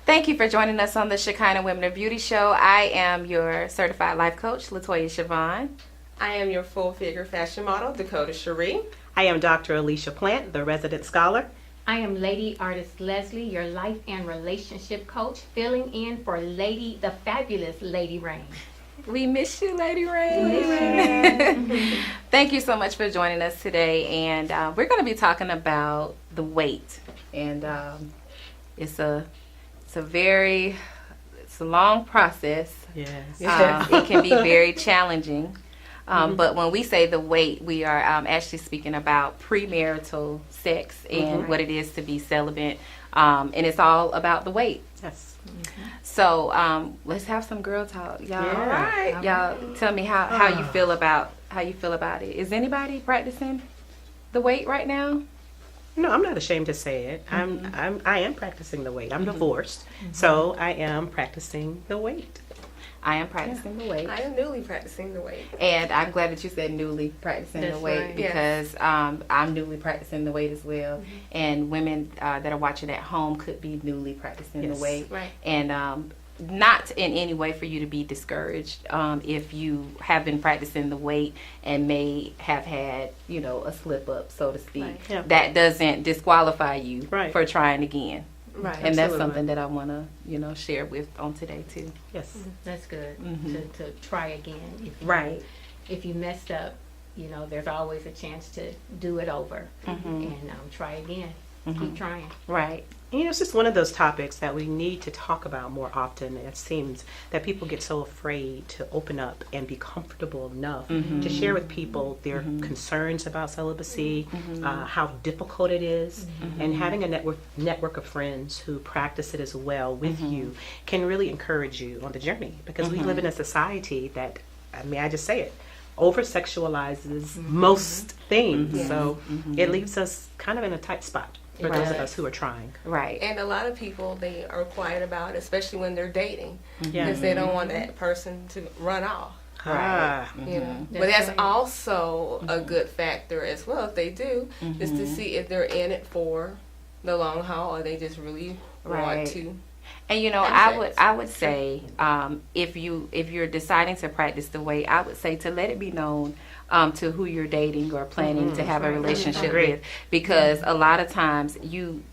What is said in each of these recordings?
Thank you for joining us on the Shekinah Women of Beauty Show. I am your certified life coach, Latoya Siobhan. I am your full-figure fashion model, Dakota Cherie. I am Dr. Alicia Plant, the resident scholar. I am Lady Artist Leslie, your life and relationship coach, filling in for Lady, the fabulous Lady Rain. We miss you, Lady Rain. Thank you so much for joining us today. And we're going to be talking about the weight. And it's a long process. Yes. It can be very challenging. But when we say the weight, we are actually speaking about premarital sex and what it is to be celibate. And it's all about the weight. Yes. So let's have some girl talk, y'all. Yeah. All right. Y'all tell me how you feel about it. Is anybody practicing the weight right now? No, I'm not ashamed to say it. I am practicing the weight. I'm divorced, so I am practicing the weight. I am practicing the weight. I am newly practicing the weight. And I'm glad that you said newly practicing the weight, right. because I'm newly practicing the weight as well. And women that are watching at home could be newly practicing the weight. Right. And not in any way for you to be discouraged if you have been practicing the weight and may have had, a slip up, so to speak. Right. Yeah. That doesn't disqualify you Right. for trying again. Right. And that's Absolutely. something that I want to, share with on today too. Yes. That's good to try again. Right. If you messed up, there's always a chance to do it over and try again. Keep trying. Right. It's just one of those topics that we need to talk about more often. It seems that people get so afraid to open up and be comfortable enough to share with people their concerns about celibacy, how difficult it is, and having a network of friends who practice it as well with you can really encourage you on the journey, because we live in a society that, I just say it, over-sexualizes most things. So it leaves us kind of in a tight spot for those of us who are trying. Right. And a lot of people, they are quiet about it, especially when they're dating, Yeah. because they don't want that person to run off. Ah. But that's also a good factor as well, if they do, is to see if they're in it for the long haul, or they just really want to. And I would say if you're deciding to practice the weight, I would say to let it be known to who you're dating or planning to have a relationship with, because a lot of times you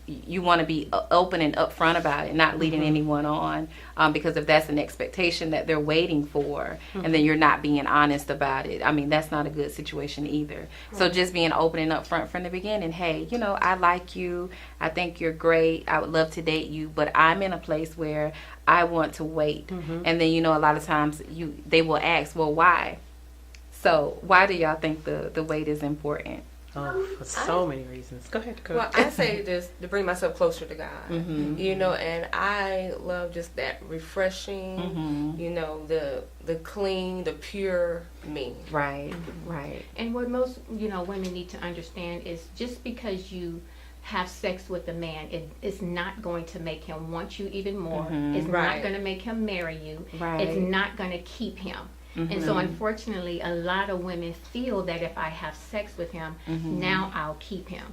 want to be open and upfront about it, not leading anyone on, because if that's an expectation that they're waiting for, and then you're not being honest about it, that's not a good situation either. So just being open and upfront from the beginning. Hey, I like you, I think you're great, I would love to date you, but I'm in a place where I want to wait. And then a lot of times they will ask, well, why? So why do y'all think the weight is important? Oh, for so many reasons. Go ahead. Well, I say just to bring myself closer to God, and I love just that refreshing, the clean, the pure me. Right, right. And what most, women need to understand is just because you have sex with a man, it's not going to make him want you even more. It's not going to make him marry you. Right. It's not going to keep him. And so unfortunately, a lot of women feel that if I have sex with him, now I'll keep him.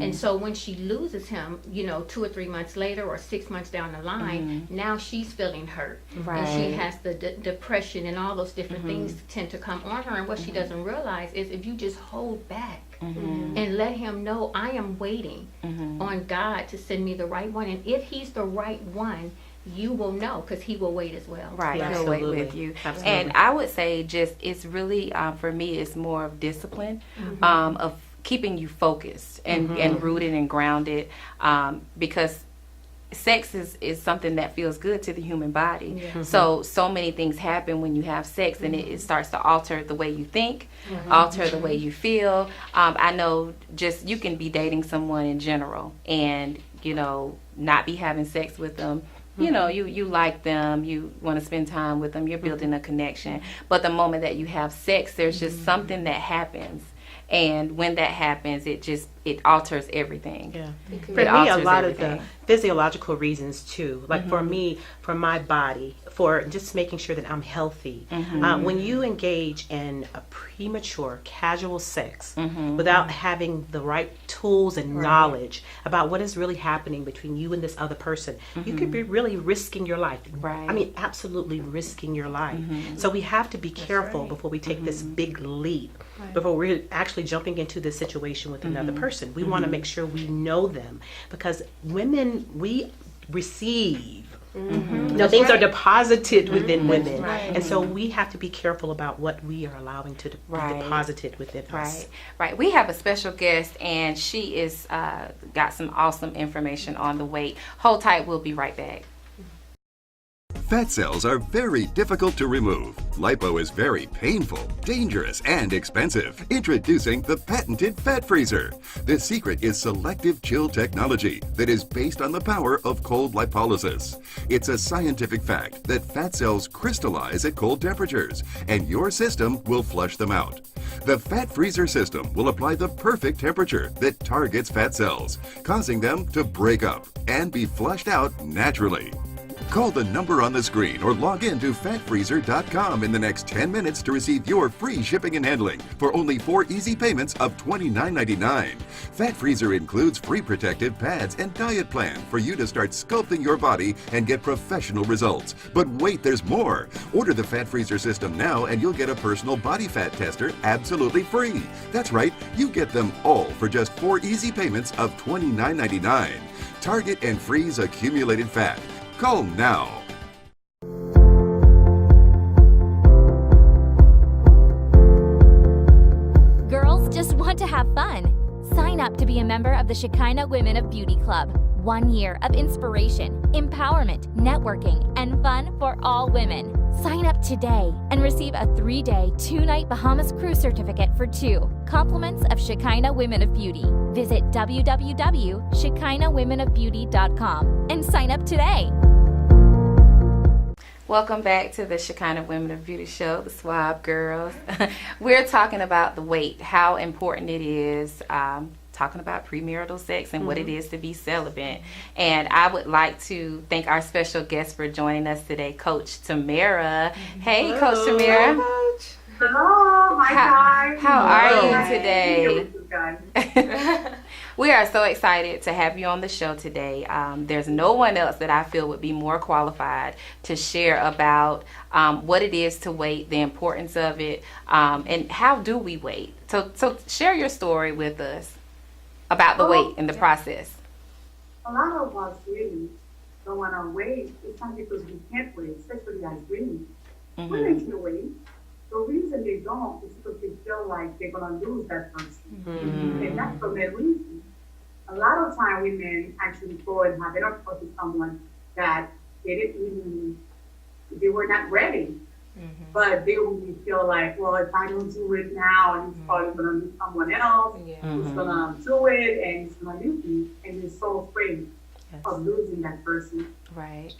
And so when she loses him, 2 or 3 months later or 6 months down the line, now she's feeling hurt. Right. And she has the depression and all those different things tend to come on her. And what she doesn't realize is if you just hold back and let him know I am waiting on God to send me the right one. And if he's the right one, you will know, because he will wait as well. Right, he'll wait with you. Absolutely. And I would say it's really, for me, it's more of discipline, of keeping you focused and rooted and grounded, because sex is something that feels good to the human body. So many things happen when you have sex, and it starts to alter the way you think, alter the way you feel. I know just you can be dating someone in general and, you know, not be having sex with them. You know, you like them, you want to spend time with them, you're building a connection. But the moment that you have sex, there's just something that happens. And when that happens, it alters everything. Yeah. For me, a lot of the physiological reasons too. Like for me, for my body, for just making sure that I'm healthy. When you engage in a premature, casual sex without having the right tools and knowledge about what is really happening between you and this other person, you could be really risking your life. I mean, absolutely risking your life. So we have to be careful before we take this big leap, before we're actually jumping into this situation with another person. We want to make sure we know them, because women, we receive. Things are deposited within women, and so we have to be careful about what we are allowing to be deposited within us. Right. We have a special guest, and she is got some awesome information on the weight. Hold tight. We'll be right back. Fat cells are very difficult to remove. Lipo is very painful, dangerous, and expensive. Introducing the patented Fat Freezer. The secret is selective chill technology that is based on the power of cold lipolysis. It's a scientific fact that fat cells crystallize at cold temperatures, and your system will flush them out. The Fat Freezer system will apply the perfect temperature that targets fat cells, causing them to break up and be flushed out naturally. Call the number on the screen or log in to fatfreezer.com in the next 10 minutes to receive your free shipping and handling for only 4 easy payments of $29.99. Fat Freezer includes free protective pads and diet plan for you to start sculpting your body and get professional results. But wait, there's more. Order the Fat Freezer system now and you'll get a personal body fat tester absolutely free. That's right, you get them all for just 4 easy payments of $29.99. Target and freeze accumulated fat. Call now. Girls just want to have fun. Sign up to be a member of the Shekinah Women of Beauty Club. 1 year of inspiration, empowerment, networking, and fun for all women. Sign up today and receive a 3-day, 2-night Bahamas cruise certificate for 2. Compliments of Shekinah Women of Beauty. Visit www.shekinahwomenofbeauty.com and sign up today. Welcome back to the Shekinah Women of Beauty show, the SWOB girls. We're talking about the weight, how important it is, talking about premarital sex and what it is to be celibate. And I would like to thank our special guest for joining us today, Coach Tamara. Hey, hello. Coach Tamara. Hello, hi guys. How are you today? We are so excited to have you on the show today. There's no one else that I feel would be more qualified to share about what it is to wait, the importance of it, and how do we wait. So share your story with us about the wait and the process. A lot of us really don't want to wait. It's not because we can't wait, especially as women. Women can wait. The reason they don't is because they feel like they're going to lose that person. And that's for many reasons. A lot of time women actually go and have intercourse with someone that they were not ready. But they really feel like, well, if I don't do it now, and he's probably going to meet someone else who's going to do it, and he's going to leave me. And they're so afraid of losing that person. Right.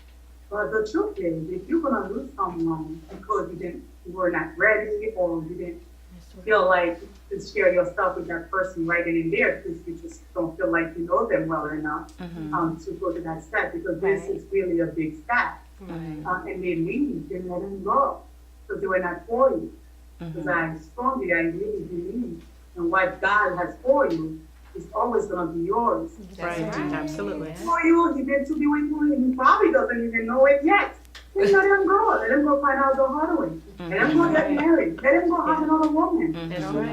But the truth is, if you're going to lose someone because you were not ready, or you didn't feel like to share your stuff with that person right then and there, because you just don't feel like you know them well enough to go to that step, because this is really a big step. And they leave, they let them go, because they were not for you. Because I really believe in what God has for you is always going to be yours. Right, absolutely. For you, he meant to be with you, and he probably doesn't even know it yet. Just let him go. Let him go find out the hard way. Let him go get married. Let him go have another woman.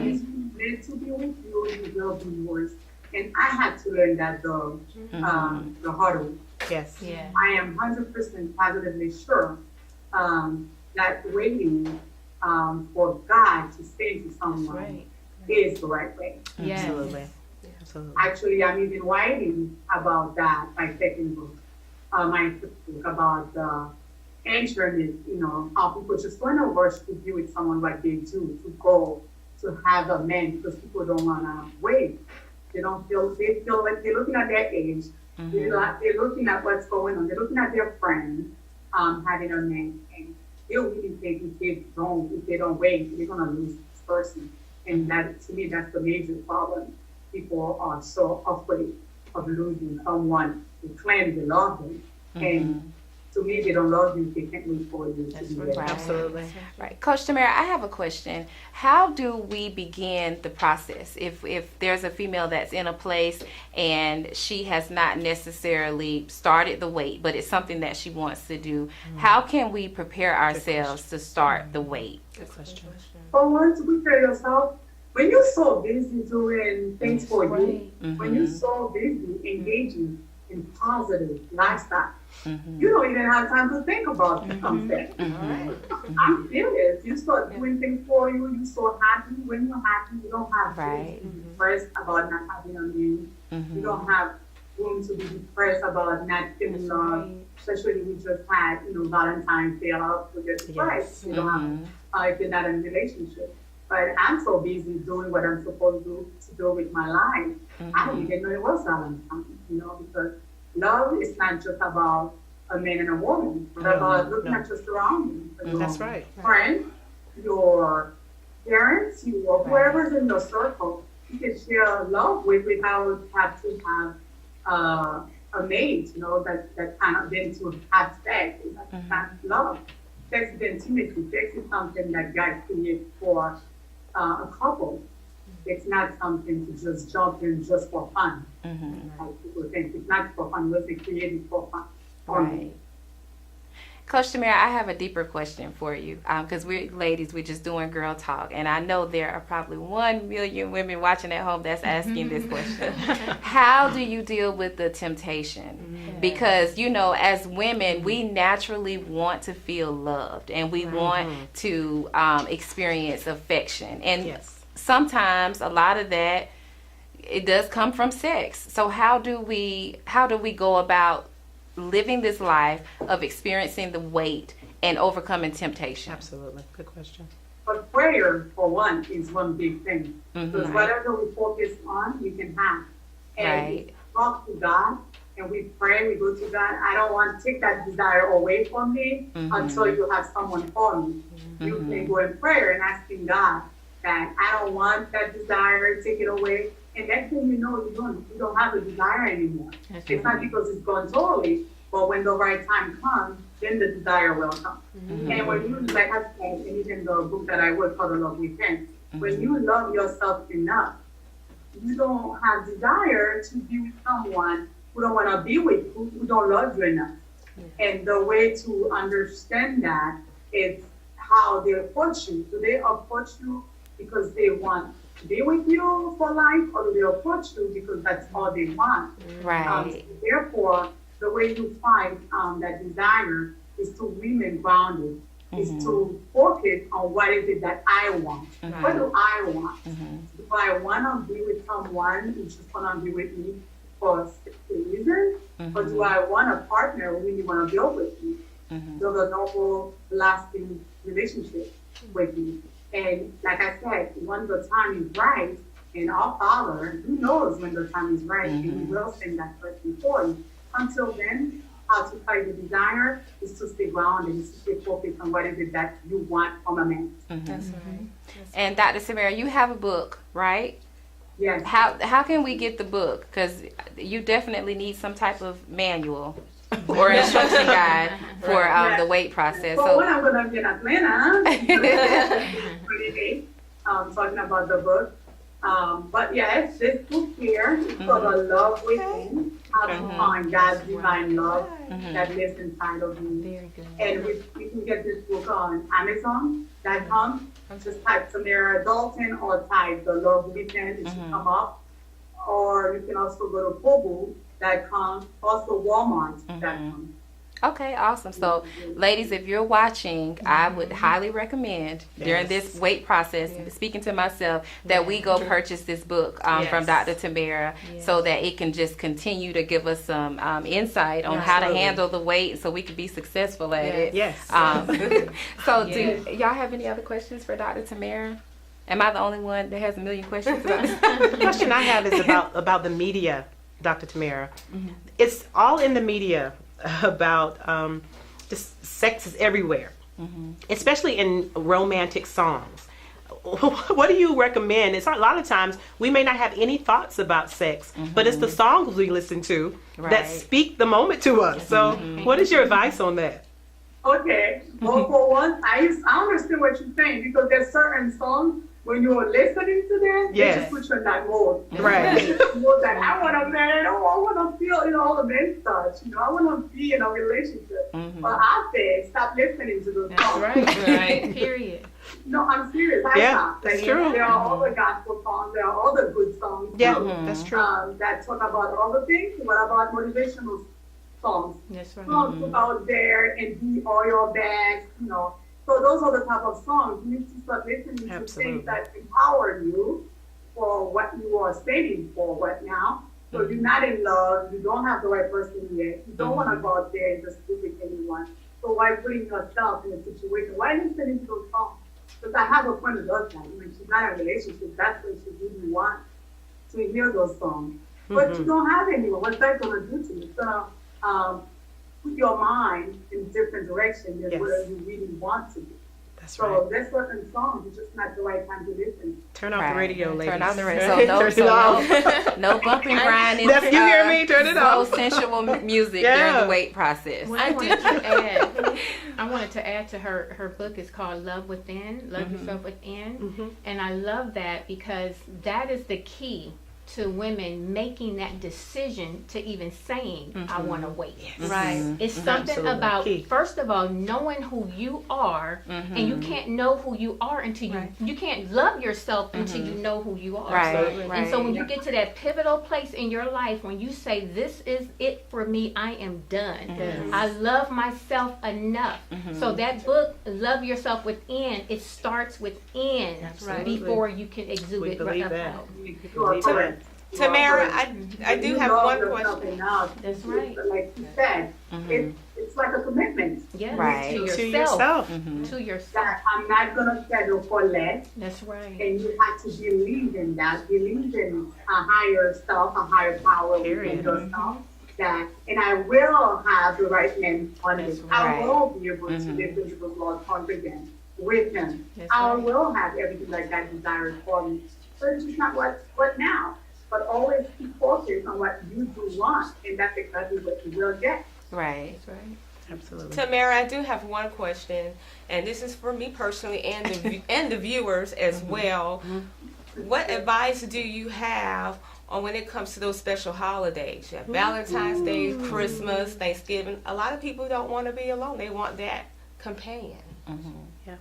He's meant to be with you, he will be yours. And I had to learn that the hard way. Yes. Yeah. I am 100% positively sure that waiting for God to say to someone is the right way. Absolutely. Actually, I'm even writing about that by taking books. my book about the internet, how people just want to rush to be with someone like they do, to go to have a man because people don't want to wait. They feel like they're looking at their age, they're looking at what's going on, they're looking at their friends having a man, and they really think if they don't wait, they're going to lose this person. And that, to me, that's the major problem. People are so afraid of losing someone who claims they love them. And to me, they don't love you if they can't wait for you to be there. Right. Absolutely. Right. Coach Tamara, I have a question. How do we begin the process? If there's a female that's in a place and she has not necessarily started the wait, but it's something that she wants to do, how can we prepare ourselves to start the wait? Good question. But once you prepare yourself, when you're so busy doing things for you, when you're so busy engaging in positive lifestyle, you don't even have time to think about something. I'm serious. You start doing things for you, you're so happy. When you're happy, you don't have to be depressed about not having a man. You don't have room to be depressed about not feeling love. Especially we just had, Valentine's Day out to get depressed. You don't have, if you're not in a relationship. But I'm so busy doing what I'm supposed to do with my life. I didn't even know it was Valentine's, because love is not just about a man and a woman. It's about looking at your surroundings. That's right. Friends, your parents, whoever's in your circle, you can share love with without have to have a mate, that kind of been to have sex. That's not love. Sex is intimacy. Sex is something that God created for a couple. It's not something to just jump in just for fun. Like people think it's not for fun, it was created for fun. Right. Coach Tamara, I have a deeper question for you because we're ladies, we're just doing girl talk, and I know there are probably 1 million women watching at home that's asking this question. How do you deal with the temptation? Because, as women, we naturally want to feel loved, and we want to experience affection. And sometimes a lot of that, it does come from sex. So how do we go about living this life of experiencing the wait and overcoming temptation? Absolutely. Good question. But prayer, for one, is one big thing. Because whatever we focus on, we can have. And we talk to God, and we pray, we go to God. I don't want to take that desire away from me until you have someone for me. You can go in prayer and asking God that I don't want that desire, take it away. And next thing you know, you don't have a desire anymore. It's not because it's gone totally, but when the right time comes, then the desire will come. And when you, like I said, and even the book that I wrote called The Love Within, when you love yourself enough, you don't have desire to be with someone who don't want to be with you, who don't love you enough. And the way to understand that is how they approach you. Do they approach you because they want to be with you for life, or do they approach you because that's all they want? Right. Therefore, the way you find that desire is to remain grounded, is to focus on what is it that I want. What do I want? Do I want to be with someone who's just going to be with me for a reason? Or do I want a partner who really want to build with me? Build a noble, lasting relationship with me. And like I said, when the time is right, and our Father, He knows when the time is right, and He will send that person for you. Until then, how to fight the desire is to stay grounded, is to stay focused on what is it that you want from a man. That's right. And Dr. Samara, you have a book, right? Yes. How can we get the book? Because you definitely need some type of manual or instruction guide for the wait process. So when I'm going to be in Atlanta, talking about the book. But yes, this book here is called The Love Within, How to Find God's Divine Love that lives inside of you. Very good. And you can get this book on Amazon.com. Just type Tamara Dalton or type The Love Within. It should come up. Or you can also go to Kobo.com, also Walmart.com. Okay, awesome. So, ladies, if you're watching, I would highly recommend during this weight process, speaking to myself, that we go purchase this book from Dr. Tamara so that it can just continue to give us some insight on how to handle the weight so we can be successful at it. Yes. So, do y'all have any other questions for Dr. Tamara? Am I the only one that has a million questions about this? The question I have is about the media, Dr. Tamara. It's all in the media about just sex is everywhere, especially in romantic songs. What do you recommend? It's a lot of times we may not have any thoughts about sex, but it's the songs we listen to that speak the moment to us. So what is your advice on that? Okay. Well, for one, I understand what you're saying, because there's certain songs when you're listening to them, they just put you in that mode. Right. Mode that I want to man, I want to feel, all the men touch. I want to be in a relationship. But I say, stop listening to those songs. Right. Period. No, I'm serious. That's true. There are all the gospel songs. There are all the good songs. Yeah, that's true. That talk about all the things. What about motivational songs? That's right. Songs out there and be all your best, So those are the type of songs you need to start listening to things that empower you for what you are saving for right now. So you're not in love, you don't have the right person yet, you don't want to go out there and just sleep with anyone. So why putting yourself in a situation? Why listening to those songs? Because I have a friend who does that. When she's not in a relationship, that's when she really wants to hear those songs. But you don't have anyone. What's that going to do to you? It's going to put your mind in a different direction than where you really want to be. That's so right. there's certain songs, it's just not the right time to listen. Turn off the radio, ladies. Turn off the radio. No bumping, grinding. You hear me? Turn it off. No sensual music during the weight process. Well, I wanted to add to her book is called Love Within, Love Yourself Within. And I love that because that is the key to women making that decision to even saying, I want to wait. Right. It's something about, first of all, knowing who you are, and you can't know who you are until you can't love yourself until you know who you are. And so when you get to that pivotal place in your life, when you say, this is it for me, I am done. I love myself enough. So that book, Love Yourself Within, it starts within before you can exude it out. Tamara, I do have one question. That's right. Like you said, it's like a commitment. To yourself. To yourself. That I'm not going to settle for less. That's right. And you have to believe in that. Believe in a higher self, a higher power within yourself. And I will have the right man on it. I will be able to live into the Lord's confidence with him. I will have everything like that desired for me. So it's just not what now. But always keep focused on what you do want, and that's exactly what you will get. Right. That's right. Absolutely. Tamara, I do have one question, and this is for me personally and the viewers as well. What advice do you have on when it comes to those special holidays? You have Valentine's Day, Christmas, Thanksgiving. A lot of people don't want to be alone. They want that companion.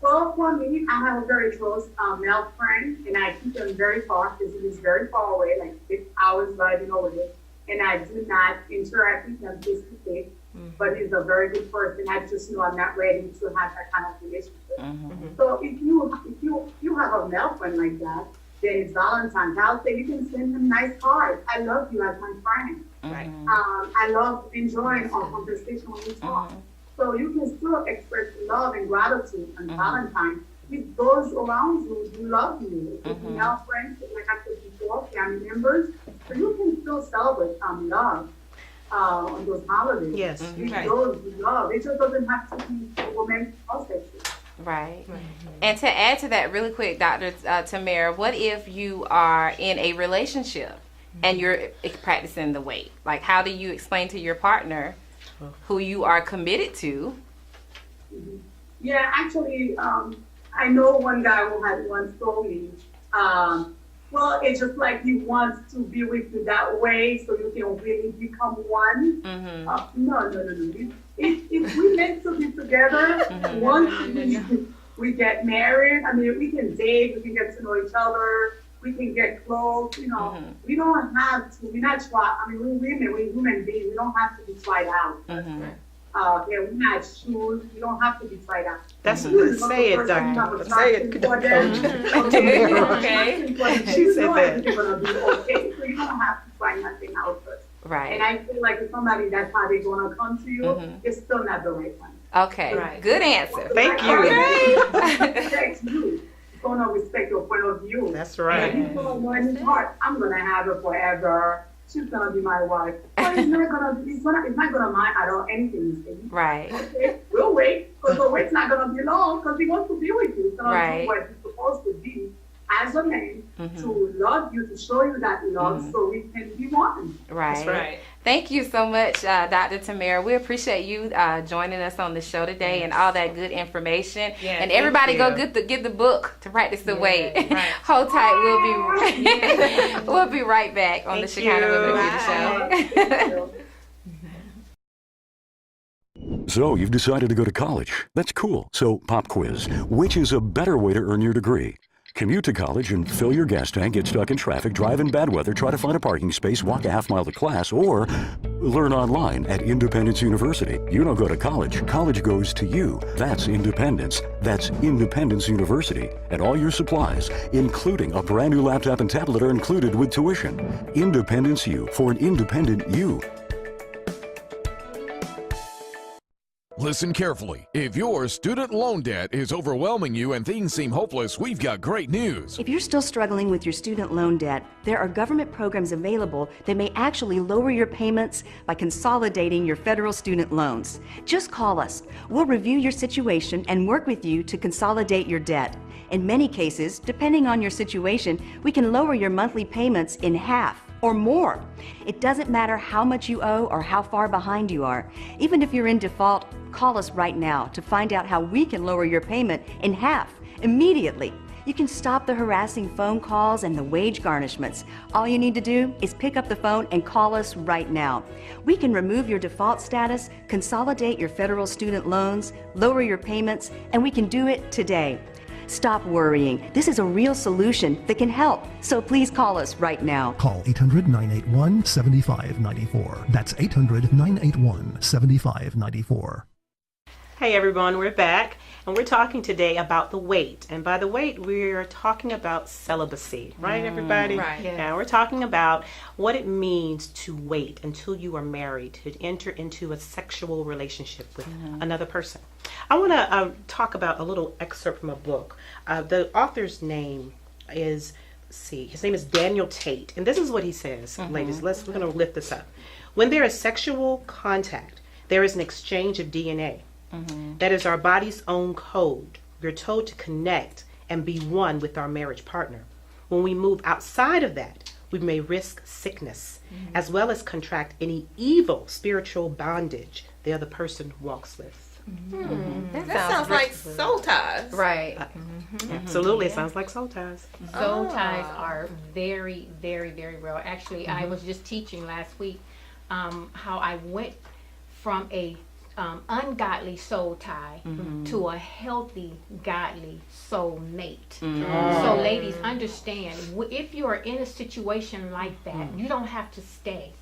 Well, for me, I have a very close male friend, and I keep him very far because he is very far away, like 6 hours driving away. And I do not interact with him face to face, but he's a very good person. I just know I'm not ready to have that kind of relationship. So if you have a male friend like that, then it's Valentine's. I'll say you can send him nice cards. I love you as my friend. I love enjoying our conversation when we talk. So you can still express love and gratitude on Valentine's. If those around you do love you, if you have friends, like I said before, family members, so you can still celebrate love on those holidays. Yes. Those love. It just doesn't have to be romantic or sexual. Right. And to add to that really quick, Dr. Tamara, what if you are in a relationship and you're practicing the weight? Like, how do you explain to your partner who you are committed to? Yeah, actually, I know one guy who had once told me, well, it's just like he wants to be with you that way so you can really become one. No. If we meant to be together, once we get married, I mean, we can date, we can get to know each other, we can get close, we don't have to, we're not tried, I mean, we're women beings, we don't have to be tried out. hair match, shoes. You don't have to decide that. That's Say it, doctor. Say it, coach. Okay. She said that. You're gonna be okay, so you don't have to find nothing out first. Right. And I feel like if somebody that's how they're gonna come to you, it's still not the right one. Okay. Right. Good answer. Thank you. Respect you. It's gonna respect your point of view. That's right. And you don't know in his heart, I'm gonna have her forever. She's gonna be my wife. But it's not gonna mind at all anything you say. Right. Okay, we'll wait, because the wait's not gonna be long, because he wants to be with you. He's gonna Right. do what he's supposed to be as a man, to love you, to show you that love, so we can be one. Right. That's right. Thank you so much, Dr. Tamara. We appreciate you joining us on the show today and all that good information. Yes, and everybody thank go get the book to practice the weight. right. Hold tight. We'll be right back on the Thank Shekinah you. Women Beauty Show. So, you've decided to go to college. That's cool. So, pop quiz. Which is a better way to earn your degree? Commute to college and fill your gas tank, get stuck in traffic, drive in bad weather, try to find a parking space, walk a half mile to class, or learn online at Independence University. You don't go to college. College goes to you. That's independence. That's Independence University. And all your supplies, including a brand new laptop and tablet, are included with tuition. Independence U for an independent you. Listen carefully. If your student loan debt is overwhelming you and things seem hopeless, we've got great news. If you're still struggling with your student loan debt, there are government programs available that may actually lower your payments by consolidating your federal student loans. Just call us. We'll review your situation and work with you to consolidate your debt. In many cases, depending on your situation, we can lower your monthly payments in half or more. It doesn't matter how much you owe or how far behind you are. Even if you're in default, call us right now to find out how we can lower your payment in half immediately. You can stop the harassing phone calls and the wage garnishments. All you need to do is pick up the phone and call us right now. We can remove your default status, consolidate your federal student loans, lower your payments, and we can do it today. Stop worrying. This is a real solution that can help. So please call us right now. Call 800-981-7594. That's 800-981-7594. Hey everyone, we're back and we're talking today about the weight. And by the weight, we're talking about celibacy, right everybody? Right. Yeah, we're talking about what it means to wait until you are married, to enter into a sexual relationship with another person. I want to talk about a little excerpt from a book. The author's name is, his name is Daniel Tate. And this is what he says, ladies, we're going to lift this up. When there is sexual contact, there is an exchange of DNA. That is our body's own code. We're told to connect and be one with our marriage partner. When we move outside of that, we may risk sickness, as well as contract any evil spiritual bondage the other person walks with. That sounds like soul ties. Right. Absolutely, it sounds like soul ties. Soul ties are very, very, very real. Actually, I was just teaching last week how I went from a ungodly soul tie to a healthy, godly soul mate. So ladies, understand, if you are in a situation like that, you don't have to stay.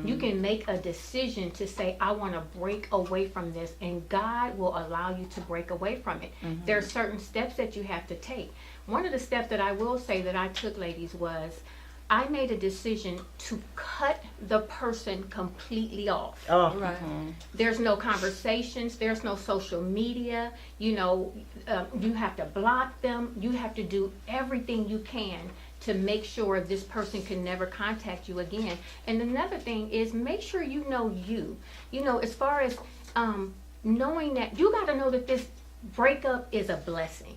You can make a decision to say, I want to break away from this, and God will allow you to break away from it. There are certain steps that you have to take. One of the steps that I will say that I took, ladies, was I made a decision to cut the person completely off. Right. There's no conversations, there's no social media, you have to block them, you have to do everything you can to make sure this person can never contact you again. And another thing is, make sure you know as far as knowing that you got to know that this breakup is a blessing.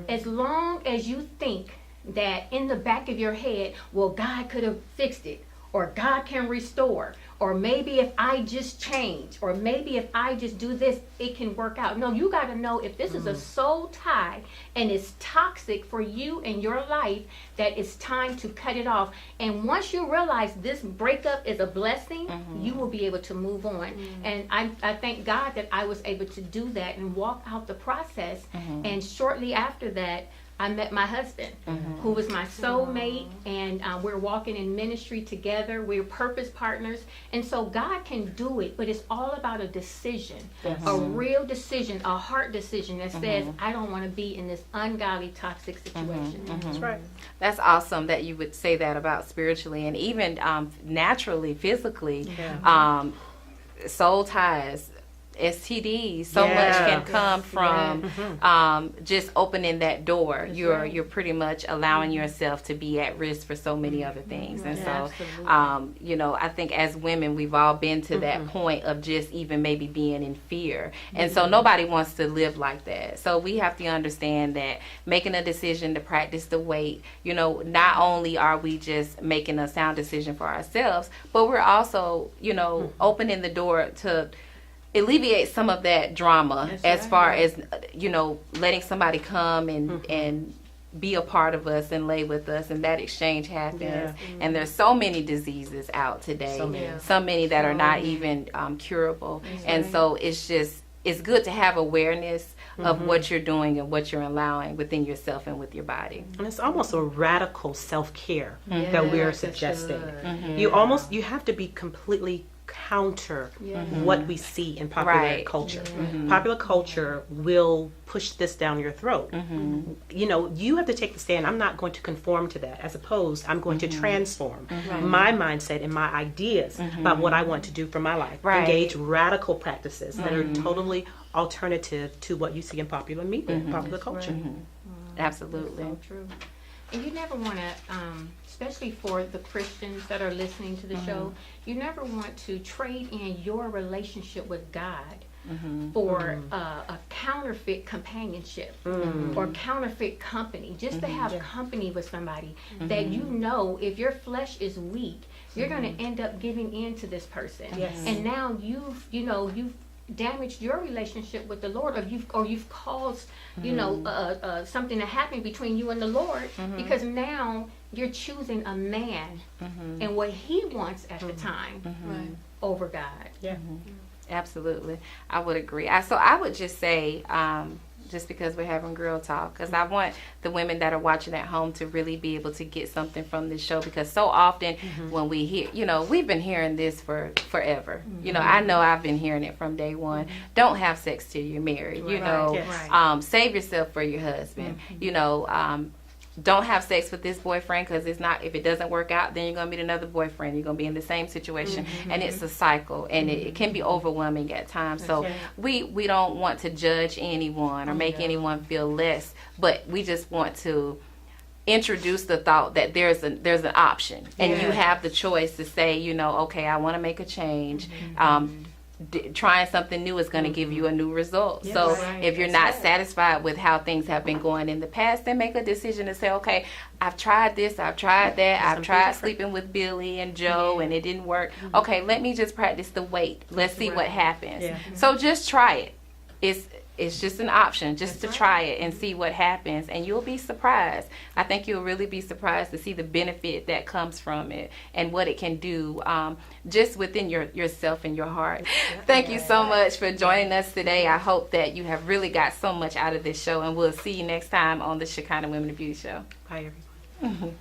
As long as you think that in the back of your head, well, God could have fixed it, or God can restore, or maybe if I just change, or maybe if I just do this, it can work out. No, you got to know if this is a soul tie and it's toxic for you and your life, that it's time to cut it off. And once you realize this breakup is a blessing, you will be able to move on. And I thank God that I was able to do that and walk out the process. And shortly after that, I met my husband, who was my soulmate, and we're walking in ministry together. We're purpose partners. And so God can do it, but it's all about a decision, a real decision, a heart decision that says, I don't want to be in this ungodly, toxic situation. That's right. That's awesome that you would say that about spiritually and even naturally, physically. Soul ties, STDs, so much can come from just opening that door. You're pretty much allowing yourself to be at risk for so many other things. And so, you know, I think as women, we've all been to that point of just even maybe being in fear. And so nobody wants to live like that. So we have to understand that making a decision to practice the weight, you know, not only are we just making a sound decision for ourselves, but we're also, you know, opening the door to alleviate some of that drama as far as, you know, letting somebody come and be a part of us and lay with us, and that exchange happens. And there's so many diseases out today, so many that are not even curable. And so it's good to have awareness of what you're doing and what you're allowing within yourself and with your body. And it's almost a radical self-care that we're suggesting. You have to be completely counter what we see in popular culture. Popular culture will push this down your throat. You know, you have to take the stand. I'm not going to conform to that. As opposed, I'm going to transform my mindset and my ideas about what I want to do for my life. Engage radical practices that are totally alternative to what you see in popular media, popular culture. Absolutely. So true. And you never want to, especially for the Christians that are listening to the show, you never want to trade in your relationship with God for a counterfeit companionship or counterfeit company. Just to have company with somebody that you know, if your flesh is weak, you're going to end up giving in to this person. And now you've damaged your relationship with the Lord, or you've caused something to happen between you and the Lord, because now you're choosing a man and what he wants at the time over God. Absolutely, I would agree. So I would just say, just because we're having girl talk, because I want the women that are watching at home to really be able to get something from this show, because so often when we hear, you know, we've been hearing this for forever. You know, I know I've been hearing it from day one. Don't have sex till you're married. You know, save yourself for your husband. You know, don't have sex with this boyfriend, because it's not, if it doesn't work out, then you're going to meet another boyfriend. You're going to be in the same situation. And it's a cycle, and it can be overwhelming at times. So we don't want to judge anyone or make anyone feel less, but we just want to introduce the thought that there's an option, and you have the choice to say, you know, okay, I want to make a change. Trying something new is going to give you a new result. So if you're not satisfied with how things have been going in the past, then make a decision to say, okay, I've tried this, I've tried that, I've tried sleeping with Billy and Joe and it didn't work. Okay, let me just practice the weight. Let's see what happens. So just try it. It's just an option, just to try it and see what happens, and you'll be surprised. I think you'll really be surprised to see the benefit that comes from it and what it can do just within yourself and your heart. Thank you so much for joining us today. I hope that you have really got so much out of this show, and we'll see you next time on the Shekinah Women of Beauty Show. Bye, everyone.